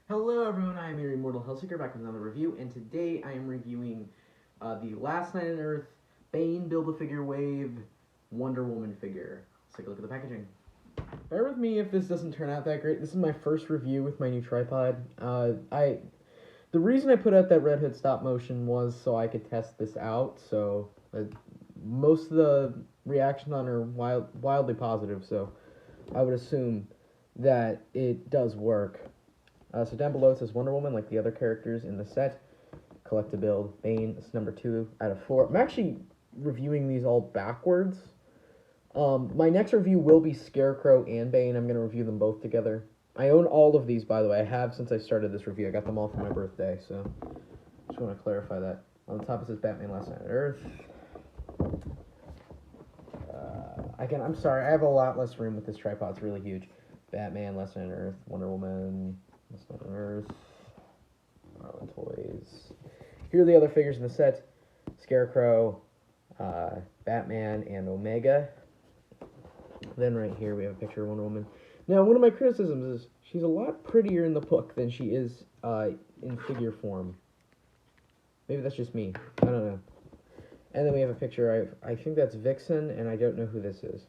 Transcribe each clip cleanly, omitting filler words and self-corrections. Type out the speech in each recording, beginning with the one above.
Hello everyone, I am your Immortal Hellseeker back with another review, and today I am reviewing the Last Night on Earth Bane Build-A-Figure Wave Wonder Woman figure. Let's take a look at the packaging. Bear with me if this doesn't turn out that great. This is my first review with my new tripod. The reason I put out that Red Hood stop motion was so I could test this out, so most of the reactions on are wildly positive, so I would assume that it does work. So down below it says Wonder Woman, like the other characters in the set. Collect a build. Bane, it's number 2 out of 4. I'm actually reviewing these all backwards. My next review will be Scarecrow and Bane. I'm going to review them both together. I own all of these, by the way. I have since I started this review. I got them all for my birthday, so just want to clarify that. On the top it says Batman Last Night on Earth. Again, I'm sorry. I have a lot less room with this tripod. It's really huge. Batman Last Night on Earth. Wonder Woman. Last Night on Earth. Marlin Toys. Here are the other figures in the set. Scarecrow, Batman, and Omega. Then right here we have a picture of Wonder Woman. Now, one of my criticisms is she's a lot prettier in the book than she is in figure form. Maybe that's just me. I don't know. And then we have a picture. I think that's Vixen, and I don't know who this is.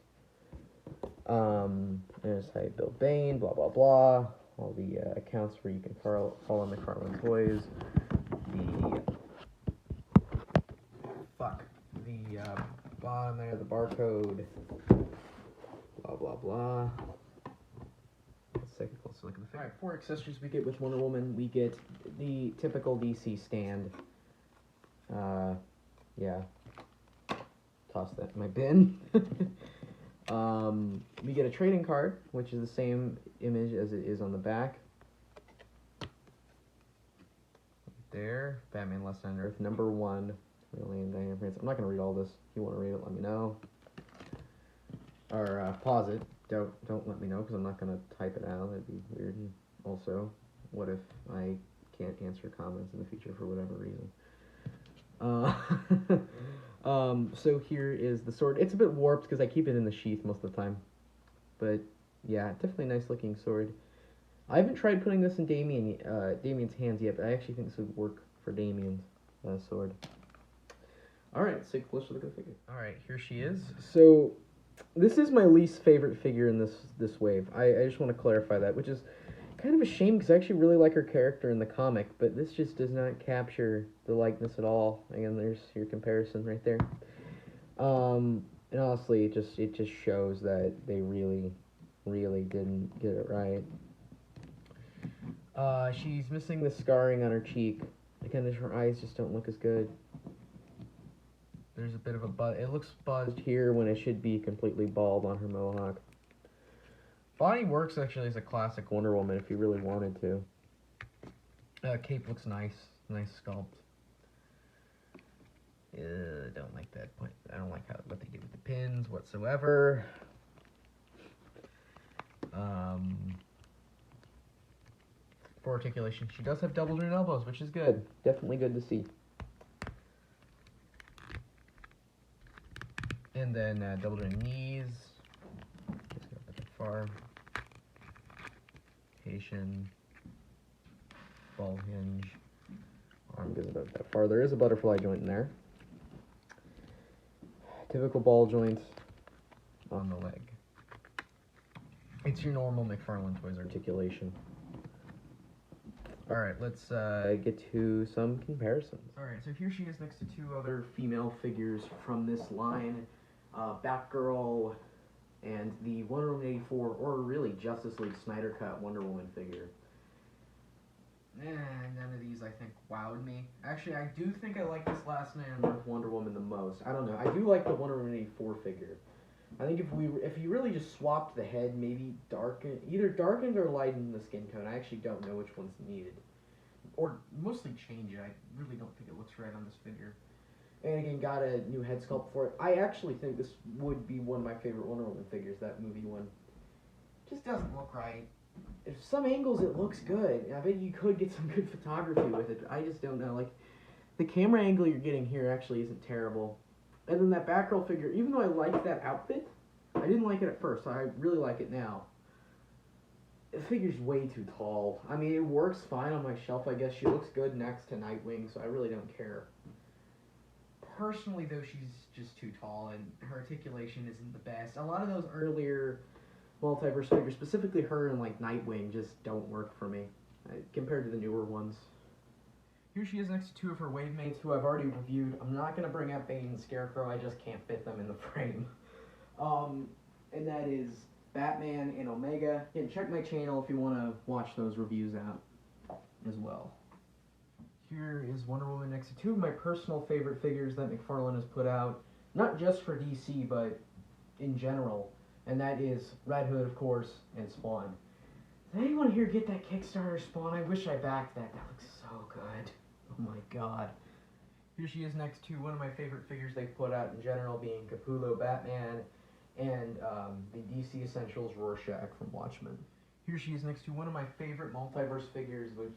There's how you build Bane, blah, blah, blah. All the accounts where you can follow McFarlane Toys. The bottom there, the barcode. Blah, blah, blah. Let's take a closer look at the figure. Alright, 4 accessories we get with Wonder Woman. We get the typical DC stand. Yeah. Toss that in my bin. We get a trading card, which is the same image as it is on the back. There, Batman Last Night on Earth, number 1. Really, I'm not going to read all this. If you want to read it, let me know. Or pause it. Don't let me know, because I'm not going to type it out. That'd be weird. And also, what if I can't answer comments in the future for whatever reason? So here is the sword. It's a bit warped because I keep it in the sheath most of the time. But, yeah, definitely a nice looking sword. I haven't tried putting this in Damien's hands yet, but I actually think this would work for Damien's sword. Alright, let's take a closer look at the figure. Alright, here she is. So, this is my least favorite figure in this wave. I just want to clarify that, which is kind of a shame because I actually really like her character in the comic, but this just does not capture the likeness at all. Again, there's your comparison right there. And honestly, it just shows that they really didn't get it right. She's missing the scarring on her cheek. Again, her eyes just don't look as good. There's a bit of a buzz. It looks buzzed here when it should be completely bald on her mohawk. Body works actually as a classic Wonder Woman if you really wanted to. Cape looks nice. Nice sculpt. Don't like that point. I don't like what they did with the pins whatsoever. For articulation, she does have double jointed elbows, which is good. Definitely good to see. And then double jointed knees. Just go a bit far. Haitian. Ball hinge. Arm goes about that far. There is a butterfly joint in there. Typical ball joint on the leg. It's your normal McFarlane Toys articulation. Alright, let's get to some comparisons. Alright, so here she is next to 2 other female figures from this line. Batgirl and the Wonder Woman 84, or really Justice League Snyder Cut Wonder Woman figure. None of these I think wowed me. Actually, I do think I like this Last Night on Earth Wonder Woman the most. I don't know. I do like the Wonder Woman 84 figure. I think if you really just swapped the head, maybe either darkened or lightened the skin tone. I actually don't know which one's needed. Or mostly change it. I really don't think it looks right on this figure. And again, got a new head sculpt for it. I actually think this would be one of my favorite Wonder Woman figures, that movie one. Just doesn't look right. If some angles it looks good. I bet you could get some good photography with it. I just don't know. Like, the camera angle you're getting here actually isn't terrible. And then that Batgirl figure, even though I like that outfit, I didn't like it at first, so I really like it now. the figure's way too tall. I mean, it works fine on my shelf, I guess. She looks good next to Nightwing, so I really don't care. Personally, though, she's just too tall, and her articulation isn't the best. A lot of those earlier multiverse figures, specifically her and like Nightwing, just don't work for me compared to the newer ones. Here she is next to two of her wave mates who I've already reviewed. I'm not going to bring up Bane and Scarecrow, I just can't fit them in the frame. And that is Batman and Omega. And check my channel if you want to watch those reviews out as well. Here is Wonder Woman next to two of my personal favorite figures that McFarlane has put out, not just for DC, but in general. And that is Red Hood, of course, and Spawn. Does anyone here get that Kickstarter Spawn? I wish I backed that. That looks so good. Oh my god. Here she is next to one of my favorite figures they've put out in general, being Capullo Batman and the DC Essentials Rorschach from Watchmen. Here she is next to one of my favorite multiverse figures, which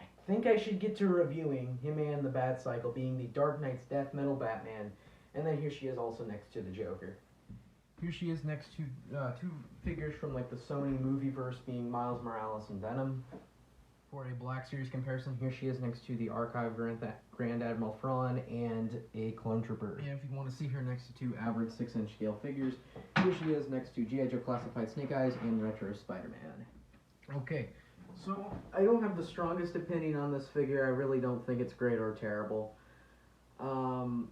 I think I should get to reviewing, him and the Bat Cycle, being the Dark Knight's Death Metal Batman. And then here she is also next to the Joker. Here she is next to two figures from like the Sony Movieverse, being Miles Morales and Venom. For a Black Series comparison, here she is next to the Archive Grand Admiral Thrawn and a Clone Trooper. And if you want to see her next to two average 6-inch scale figures, here she is next to G.I. Joe Classified Snake Eyes and Retro Spider-Man. Okay, so I don't have the strongest opinion on this figure. I really don't think it's great or terrible. In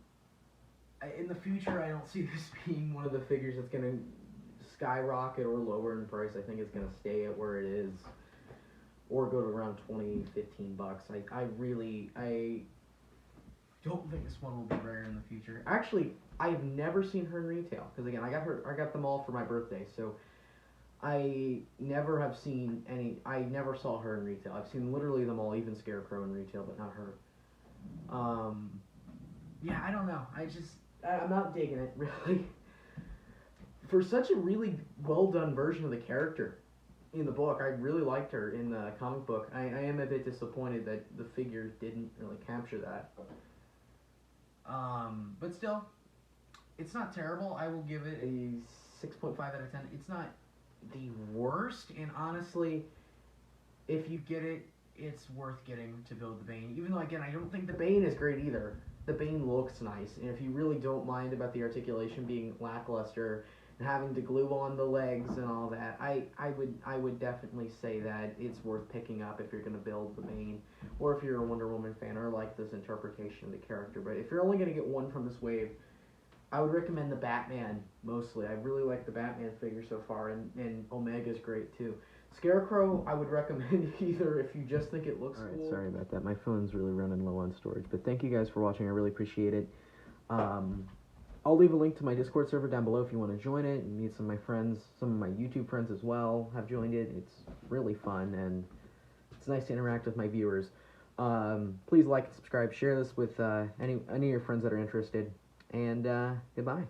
the future, I don't see this being one of the figures that's going to skyrocket or lower in price. I think it's going to stay at where it is, or go to around $20, $15. I don't think this one will be rare in the future. Actually, I've never seen her in retail, because again, I got them all for my birthday, so I never saw her in retail. I've seen literally them all, even Scarecrow in retail, but not her. Yeah, I don't know. I'm not digging it, really. For such a really well done version of the character in the book, I really liked her in the comic book. I am a bit disappointed that the figure didn't really capture that. But still, it's not terrible. I will give it a 6.5 out of 10. It's not the worst, and honestly, if you get it, it's worth getting to build the Bane. Even though, again, I don't think the Bane is great either. The Bane looks nice, and if you really don't mind about the articulation being lackluster and having to glue on the legs and all that, I would definitely say that it's worth picking up if you're going to build the Bane, or if you're a Wonder Woman fan or like this interpretation of the character. But if you're only going to get one from this wave, I would recommend the Batman mostly. I really like the Batman figure so far, and Omega's great too. Scarecrow, I would recommend either if you just think it looks cool. Sorry about that. My phone's really running low on storage. But thank you guys for watching. I really appreciate it. I'll leave a link to my Discord server down below if you want to join it and meet some of my friends. Some of my YouTube friends as well have joined it. It's really fun, and it's nice to interact with my viewers. Please like and subscribe. Share this with any of your friends that are interested. And goodbye.